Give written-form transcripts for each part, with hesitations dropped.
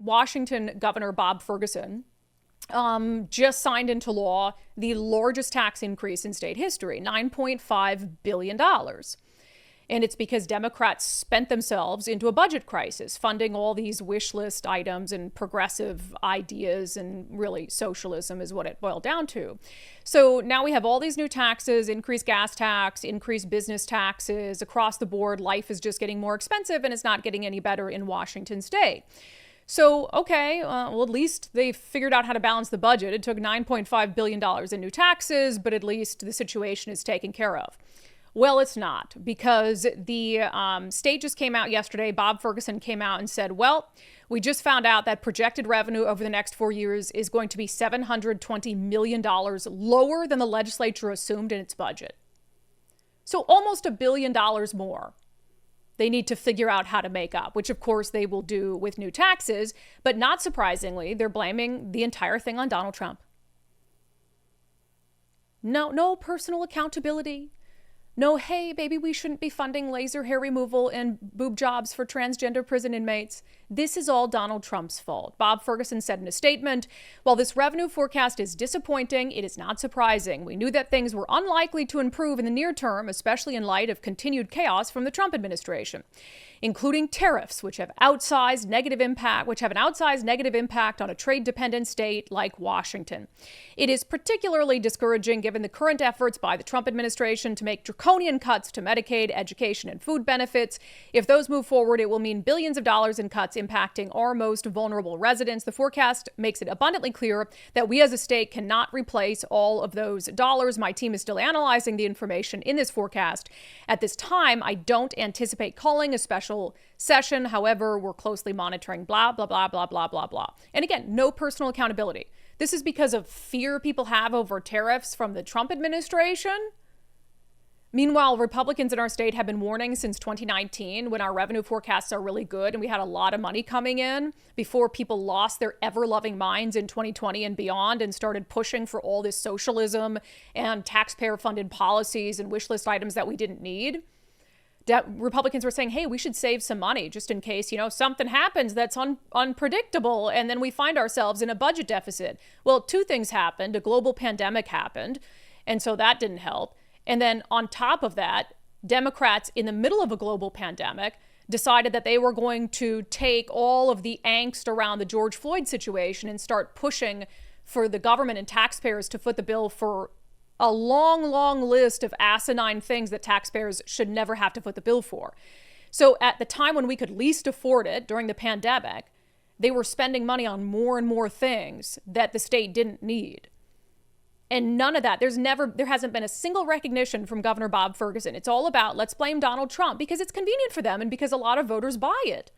Washington Governor Bob Ferguson just signed into law the largest tax increase in state history, $9.5 billion. And it's because Democrats spent themselves into a budget crisis, funding all these wish list items and progressive ideas, and really socialism is what it boiled down to. So now we have all these new taxes, increased gas tax, increased business taxes across the board. Life is just getting more expensive, and it's not getting any better in Washington state. So, okay, well, at least they figured out how to balance the budget. It took $9.5 billion in new taxes, but at least the situation is taken care of. Well, it's not, because the state just came out yesterday. Bob Ferguson came out and said, well, we just found out that projected revenue over the next 4 years is going to be $720 million lower than the legislature assumed in its budget. So almost $1 billion more they need to figure out how to make up, which of course they will do with new taxes. But not surprisingly, they're blaming the entire thing on Donald Trump. No personal accountability. No, hey, maybe we shouldn't be funding laser hair removal and boob jobs for transgender prison inmates. This is all Donald Trump's fault. Bob Ferguson said in a statement, while this revenue forecast is disappointing, it is not surprising. We knew that things were unlikely to improve in the near term, especially in light of continued chaos from the Trump administration, including tariffs, which have an outsized negative impact on a trade-dependent state like Washington. It is particularly discouraging given the current efforts by the Trump administration to make draconian cuts to Medicaid, education, and food benefits. If those move forward, it will mean billions of dollars in cuts impacting our most vulnerable residents. The forecast makes it abundantly clear that we as a state cannot replace all of those dollars. My team is still analyzing the information in this forecast. At this time, I don't anticipate calling a special session. However, we're closely monitoring blah, blah, blah, blah, blah, blah, blah. And again, no personal accountability. This is because of fear people have over tariffs from the Trump administration. Meanwhile, Republicans in our state have been warning since 2019, when our revenue forecasts are really good and we had a lot of money coming in, before people lost their ever-loving minds in 2020 and beyond and started pushing for all this socialism and taxpayer-funded policies and wish list items that we didn't need. Republicans were saying, hey, we should save some money just in case, something happens that's unpredictable and then we find ourselves in a budget deficit. Well, two things happened. A global pandemic happened, and so that didn't help. And then on top of that, Democrats in the middle of a global pandemic decided that they were going to take all of the angst around the George Floyd situation and start pushing for the government and taxpayers to foot the bill for a long, long list of asinine things that taxpayers should never have to foot the bill for. So at the time when we could least afford it, during the pandemic, they were spending money on more and more things that the state didn't need. And none of that, there hasn't been a single recognition from Governor Bob Ferguson. It's all about, let's blame Donald Trump because it's convenient for them and because a lot of voters buy it.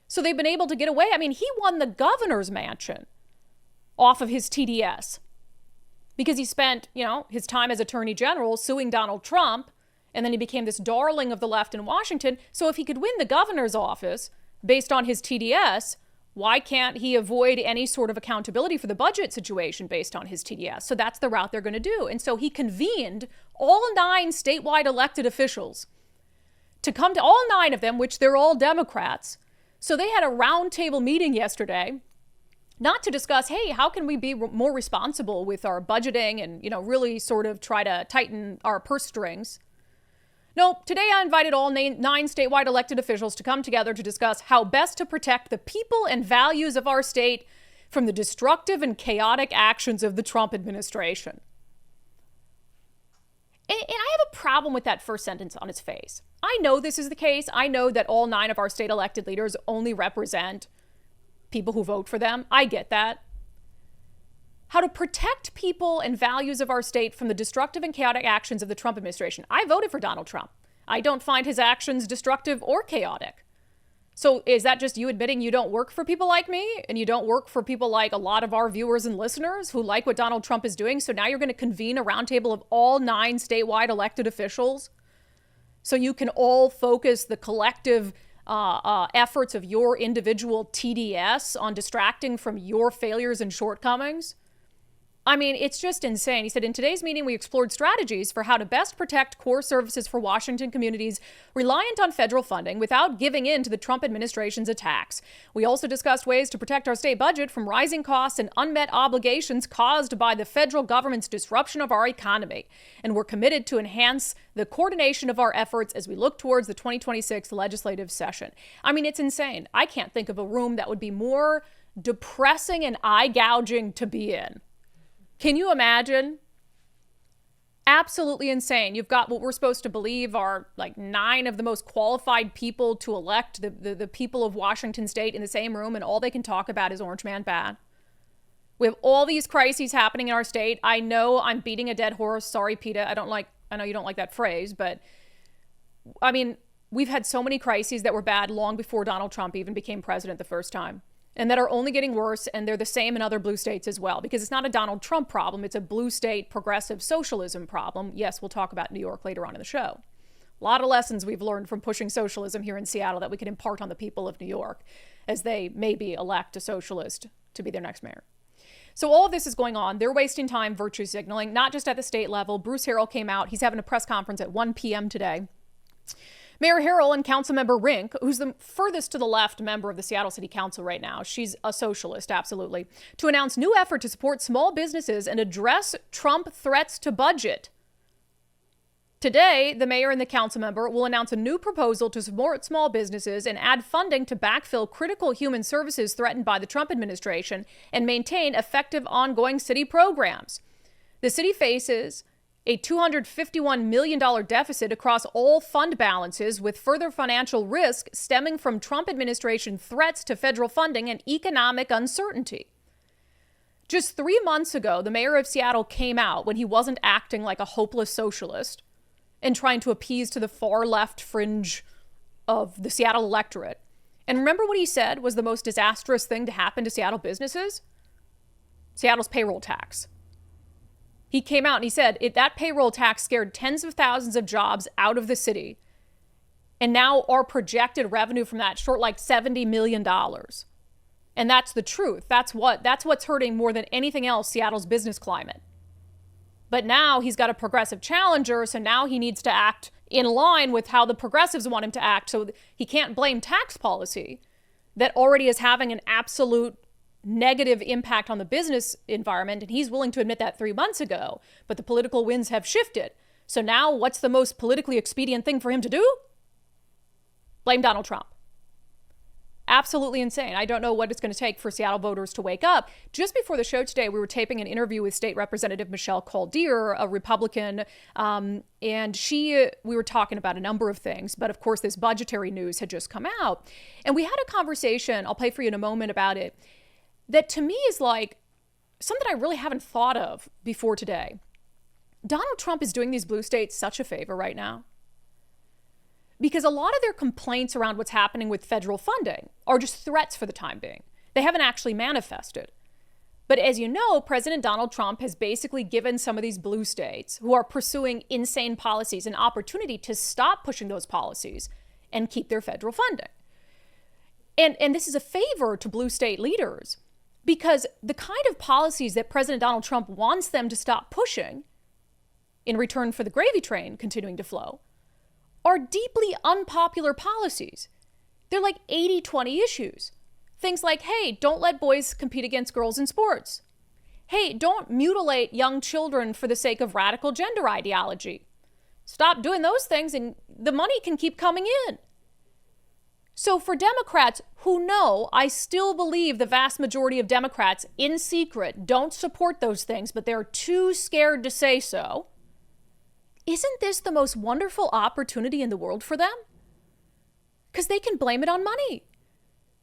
So they've been able to get away. I mean, he won the governor's mansion off of his TDS because he spent, his time as attorney general suing Donald Trump, and then he became this darling of the left in Washington. So if he could win the governor's office based on his TDS, why can't he avoid any sort of accountability for the budget situation based on his TDS? So that's the route they're going to do. And so he convened all 9 statewide elected officials to come to, all 9 of them, which they're all Democrats. So they had a roundtable meeting yesterday, not to discuss, hey, how can we be more responsible with our budgeting and, really sort of try to tighten our purse strings. No, today I invited all 9 statewide elected officials to come together to discuss how best to protect the people and values of our state from the destructive and chaotic actions of the Trump administration. And I have a problem with that first sentence on its face. I know this is the case. I know that all 9 of our state elected leaders only represent people who vote for them. I get that. How to protect people and values of our state from the destructive and chaotic actions of the Trump administration. I voted for Donald Trump. I don't find his actions destructive or chaotic. So is that just you admitting you don't work for people like me and you don't work for people like a lot of our viewers and listeners who like what Donald Trump is doing? So now you're going to convene a roundtable of all 9 statewide elected officials so you can all focus the collective efforts of your individual TDS on distracting from your failures and shortcomings? I mean, it's just insane. He said, in today's meeting, we explored strategies for how to best protect core services for Washington communities reliant on federal funding without giving in to the Trump administration's attacks. We also discussed ways to protect our state budget from rising costs and unmet obligations caused by the federal government's disruption of our economy. And we're committed to enhance the coordination of our efforts as we look towards the 2026 legislative session. I mean, it's insane. I can't think of a room that would be more depressing and eye-gouging to be in. Can you imagine? Absolutely insane. You've got what we're supposed to believe are like 9 of the most qualified people to elect the people of Washington state in the same room, and all they can talk about is Orange Man bad. We have all these crises happening in our state. I know I'm beating a dead horse. Sorry, PETA. I know you don't like that phrase, but I mean, we've had so many crises that were bad long before Donald Trump even became president the first time, and that are only getting worse, and they're the same in other blue states as well, because it's not a Donald Trump problem, it's a blue state progressive socialism problem. Yes, we'll talk about New York later on in the show. A lot of lessons we've learned from pushing socialism here in Seattle that we can impart on the people of New York as they maybe elect a socialist to be their next mayor. So all of this is going on. They're wasting time virtue signaling, not just at the state level. Bruce Harrell came out. He's having a press conference at 1 p.m. today. Mayor Harrell and Councilmember Rink, who's the furthest to the left member of the Seattle City Council right now, she's a socialist, absolutely, to announce new effort to support small businesses and address Trump threats to budget. Today, the mayor and the council member will announce a new proposal to support small businesses and add funding to backfill critical human services threatened by the Trump administration and maintain effective ongoing city programs. The city faces a $251 million deficit across all fund balances, with further financial risk stemming from Trump administration threats to federal funding and economic uncertainty. Just 3 months ago, the mayor of Seattle came out, when he wasn't acting like a hopeless socialist and trying to appease to the far left fringe of the Seattle electorate. And remember what he said was the most disastrous thing to happen to Seattle businesses? Seattle's payroll tax. He came out and he said that payroll tax scared tens of thousands of jobs out of the city. And now our projected revenue from that short like $70 million. And that's the truth. That's what's hurting more than anything else Seattle's business climate. But now he's got a progressive challenger, so now he needs to act in line with how the progressives want him to act. So he can't blame tax policy that already is having an absolute negative impact on the business environment, and he's willing to admit that 3 months ago, but the political winds have shifted. So now what's the most politically expedient thing for him to do? Blame Donald Trump. Absolutely insane. I don't know what it's going to take for Seattle voters to wake up. Just before the show today, we were taping an interview with State Representative Michelle Caldier, a Republican, and we were talking about a number of things, but of course this budgetary news had just come out. And we had a conversation, I'll play for you in a moment about it, that to me is like something I really haven't thought of before today. Donald Trump is doing these blue states such a favor right now, because a lot of their complaints around what's happening with federal funding are just threats for the time being. They haven't actually manifested. But as you know, President Donald Trump has basically given some of these blue states who are pursuing insane policies an opportunity to stop pushing those policies and keep their federal funding. And this is a favor to blue state leaders, because the kind of policies that President Donald Trump wants them to stop pushing in return for the gravy train continuing to flow are deeply unpopular policies. They're like 80-20 issues. Things like, hey, don't let boys compete against girls in sports. Hey, don't mutilate young children for the sake of radical gender ideology. Stop doing those things and the money can keep coming in. So for Democrats who know, I still believe the vast majority of Democrats in secret don't support those things, but they're too scared to say so. Isn't this the most wonderful opportunity in the world for them? Because they can blame it on money.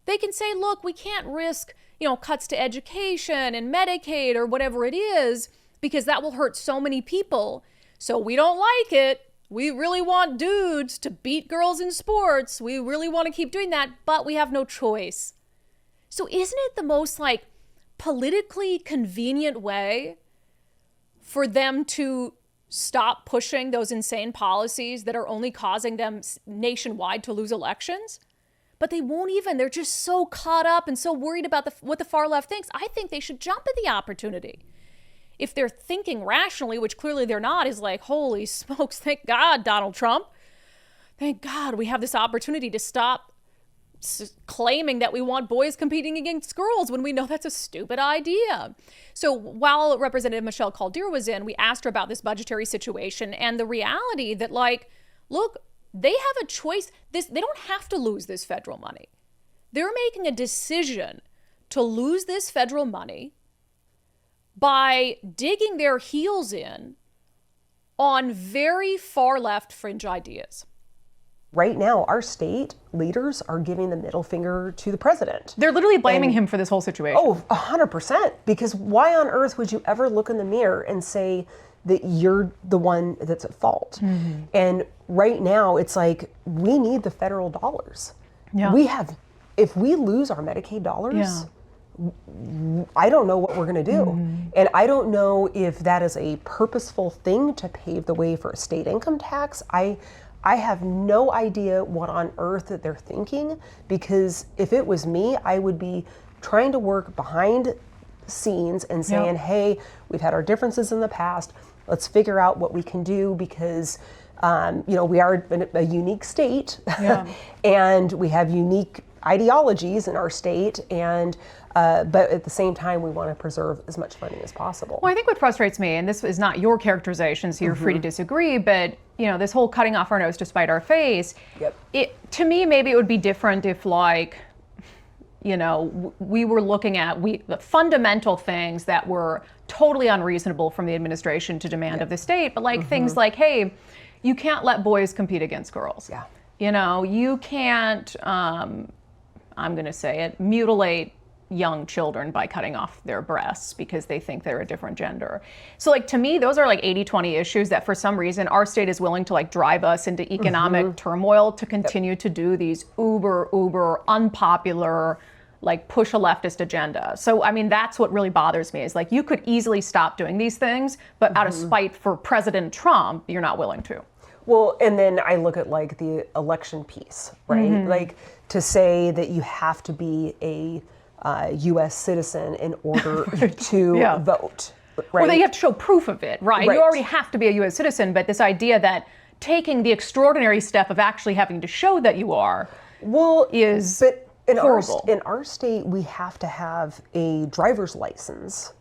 They can say, look, we can't risk, cuts to education and Medicaid or whatever it is, because that will hurt so many people. So we don't like it. We really want dudes to beat girls in sports. We really want to keep doing that, but we have no choice. So isn't it the most politically convenient way for them to stop pushing those insane policies that are only causing them nationwide to lose elections? But they won't even. They're just so caught up and so worried about what the far left thinks. I think they should jump at the opportunity. if they're thinking rationally, which clearly they're not, is like, holy smokes, thank God, Donald Trump. Thank God we have this opportunity to stop claiming that we want boys competing against girls when we know that's a stupid idea. So while Representative Michelle Caldeira was in, we asked her about this budgetary situation and the reality that, like, look, they have a choice. They don't have to lose this federal money. They're making a decision to lose this federal money by digging their heels in on very far left fringe ideas. Right now, our state leaders are giving the middle finger to the president. They're literally blaming him for this whole situation. Oh, 100%. Because why on earth would you ever look in the mirror and say that you're the one that's at fault? Mm-hmm. And right now, it's like, we need the federal dollars. Yeah. If we lose our Medicaid dollars, I don't know what we're going to do. Mm-hmm. And I don't know if that is a purposeful thing to pave the way for a state income tax. I have no idea what on earth that they're thinking, because if it was me, I would be trying to work behind the scenes and saying, hey, we've had our differences in the past. Let's figure out what we can do, because we are a unique state and we have unique ideologies in our state, and but at the same time, we want to preserve as much money as possible. Well, I think what frustrates me, and this is not your characterization, so you're free to disagree, but this whole cutting off our nose to spite our face, to me, maybe it would be different if, like, we were looking at the fundamental things that were totally unreasonable from the administration to demand of the state, but like things like, hey, you can't let boys compete against girls. Yeah. You can't, I'm going to say it, mutilate young children by cutting off their breasts because they think they're a different gender. So, like, to me, those are like 80-20 issues that for some reason our state is willing to, like, drive us into economic turmoil to continue to do these uber unpopular, like, push a leftist agenda. So, I mean, that's what really bothers me, is like, you could easily stop doing these things, but out of spite for President Trump, you're not willing to. Well, and then I look at, like, the election piece, right? Like, to say that you have to be a U.S. citizen in order to vote, right? Or that you have to show proof of it, right? You already have to be a U.S. citizen, but this idea that taking the extraordinary step of actually having to show that you are is horrible. In our state, we have to have a driver's license,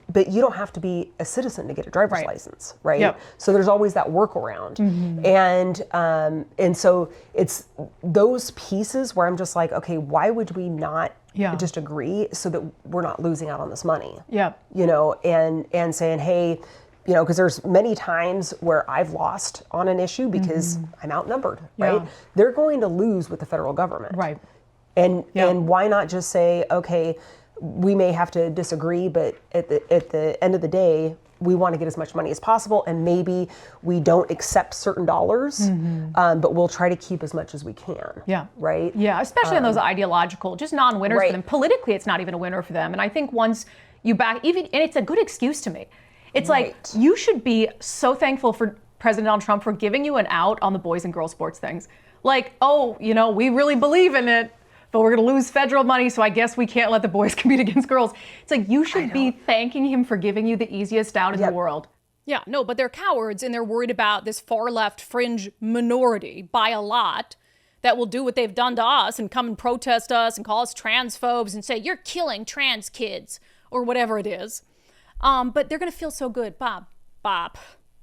but you don't have to be a citizen to get a driver's license, right? Yep. So there's always that workaround. And so it's those pieces where I'm just like, okay, why would we not just agree so that we're not losing out on this money? Yeah. And saying, hey, because there's many times where I've lost on an issue because I'm outnumbered, right? They're going to lose with the federal government. Right. And why not just say, okay, we may have to disagree, but at the end of the day, we want to get as much money as possible, and maybe we don't accept certain dollars, but we'll try to keep as much as we can. Yeah. Right? Yeah, especially on those ideological, just non-winners for them. Politically, it's not even a winner for them. And I think once you and it's a good excuse to me. It's like, you should be so thankful for President Donald Trump for giving you an out on the boys and girls sports things. Like, we really believe in it, but we're going to lose federal money, so I guess we can't let the boys compete against girls. It's like, you should be thanking him for giving you the easiest out in the world. Yeah, no, but they're cowards, and they're worried about this far left fringe minority by a lot that will do what they've done to us and come and protest us and call us transphobes and say, you're killing trans kids, or whatever it is. But they're going to feel so good.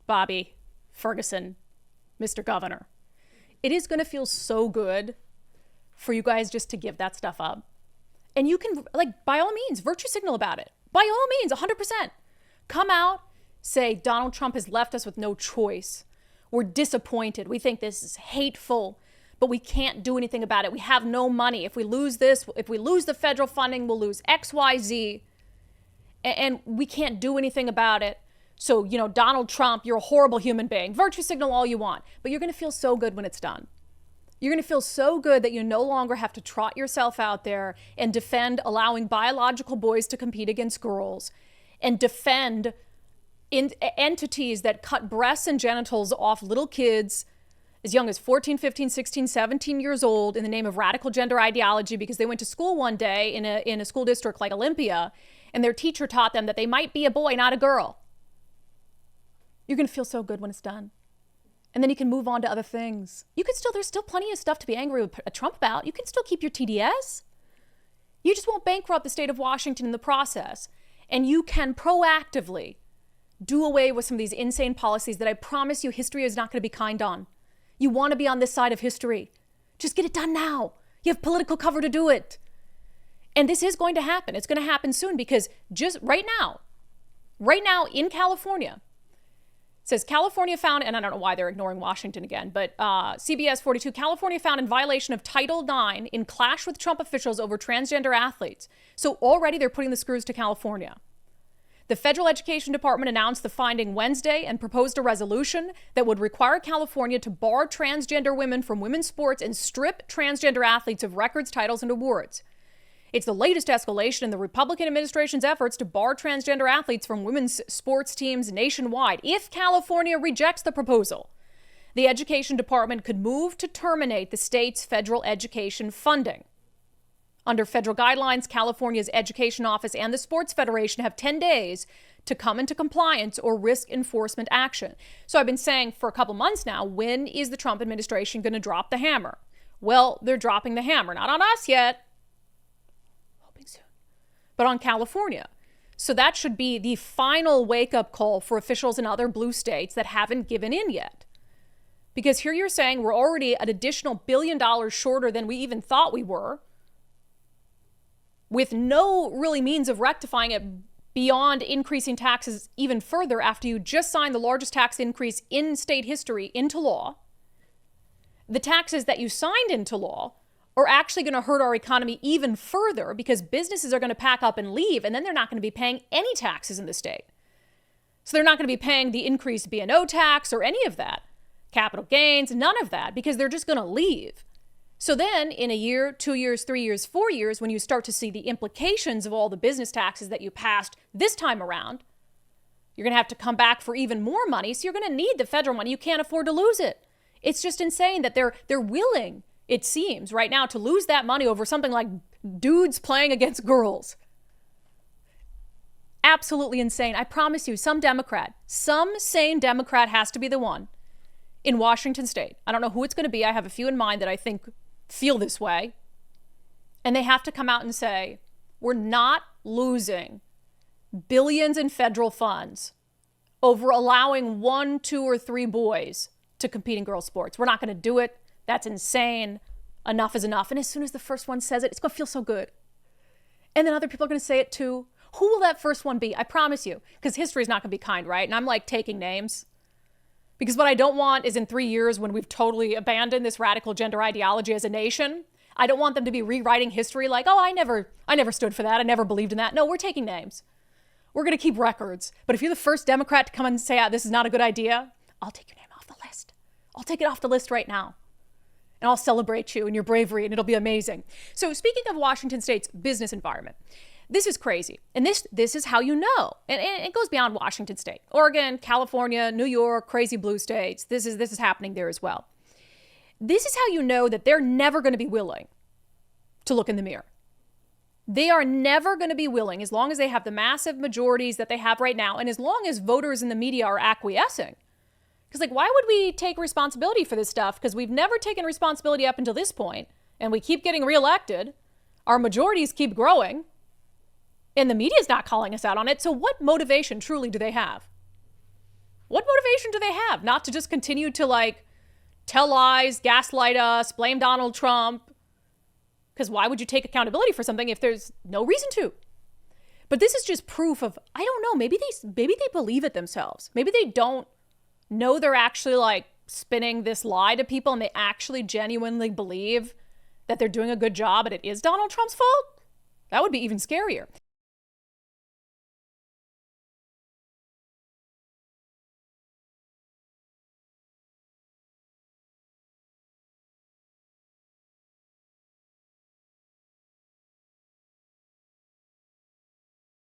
Bobby, Ferguson, Mr. Governor. It is going to feel so good for you guys just to give that stuff up. And you can, like, by all means, virtue signal about it. By all means, 100%. Come out, say, Donald Trump has left us with no choice. We're disappointed. We think this is hateful, but we can't do anything about it. We have no money. If we lose this, if we lose the federal funding, we'll lose X, Y, Z. And we can't do anything about it. So, Donald Trump, you're a horrible human being. Virtue signal all you want. But you're going to feel so good when it's done. You're going to feel so good that you no longer have to trot yourself out there and defend allowing biological boys to compete against girls and defend entities that cut breasts and genitals off little kids as young as 14, 15, 16, 17 years old in the name of radical gender ideology because they went to school one day in a school district like Olympia and their teacher taught them that they might be a boy, not a girl. You're going to feel so good when it's done. And then you can move on to other things. There's still plenty of stuff to be angry with Trump about. You can still keep your TDS. You just won't bankrupt the state of Washington in the process. And you can proactively do away with some of these insane policies that I promise you history is not going to be kind on. You want to be on this side of history. Just get it done now. You have political cover to do it. And this is going to happen. It's going to happen soon because just right now in California, it says California found, and I don't know why they're ignoring Washington again, but CBS 42, California found in violation of Title IX in clash with Trump officials over transgender athletes. So already they're putting the screws to California. The federal education department announced the finding Wednesday and proposed a resolution that would require California to bar transgender women from women's sports and strip transgender athletes of records, titles, and awards. It's the latest escalation in the Republican administration's efforts to bar transgender athletes from women's sports teams nationwide. If California rejects the proposal, the education department could move to terminate the state's federal education funding. Under federal guidelines, California's Education Office and the Sports Federation have 10 days to come into compliance or risk enforcement action. So I've been saying for a couple months now, when is the Trump administration going to drop the hammer? Well, they're dropping the hammer. Not on us yet. Hoping soon. But on California. So that should be the final wake-up call for officials in other blue states that haven't given in yet. Because here you're saying we're already an additional $1 billion shorter than we even thought we were, with no really means of rectifying it beyond increasing taxes even further after you just signed the largest tax increase in state history into law. The taxes that you signed into law are actually going to hurt our economy even further because businesses are going to pack up and leave, and then they're not going to be paying any taxes in the state. So they're not going to be paying the increased B&O tax or any of that, capital gains, none of that, because they're just going to leave. So then in a year, 2 years, 3 years, 4 years, when you start to see the implications of all the business taxes that you passed this time around, you're going to have to come back for even more money. So you're going to need the federal money. You can't afford to lose it. It's just insane that they're willing, it seems, right now to lose that money over something like dudes playing against girls. Absolutely insane. I promise you, some sane Democrat has to be the one in Washington state. I don't know who it's going to be. I have a few in mind that I think feel this way. And they have to come out and say, we're not losing billions in federal funds over allowing 1, 2, or 3 boys to compete in girls' sports. We're not going to do it. That's insane. Enough is enough. And as soon as the first one says it, it's going to feel so good. And then other people are going to say it too. Who will that first one be? I promise you. Because history is not going to be kind, right? And I'm like taking names. Because what I don't want is in 3 years when we've totally abandoned this radical gender ideology as a nation, I don't want them to be rewriting history like, oh, I never stood for that. I never believed in that. No, we're taking names. We're going to keep records. But if you're the first Democrat to come and say, this is not a good idea, I'll take your name off the list. I'll take it off the list right now. And I'll celebrate you and your bravery, and it'll be amazing. So speaking of Washington State's business environment, this is crazy. And this is how you know. And it goes beyond Washington State. Oregon, California, New York, crazy blue states. This is happening there as well. This is how you know that they're never going to be willing to look in the mirror. They are never going to be willing, as long as they have the massive majorities that they have right now, and as long as voters in the media are acquiescing. Because why would we take responsibility for this stuff? Because we've never taken responsibility up until this point, and we keep getting reelected. Our majorities keep growing. And the media's not calling us out on it. So what motivation truly do they have? What motivation do they have? Not to just continue to tell lies, gaslight us, blame Donald Trump. Because why would you take accountability for something if there's no reason to? But this is just proof of, I don't know, maybe they believe it themselves. Maybe they don't know they're actually spinning this lie to people and they actually genuinely believe that they're doing a good job and it is Donald Trump's fault. That would be even scarier.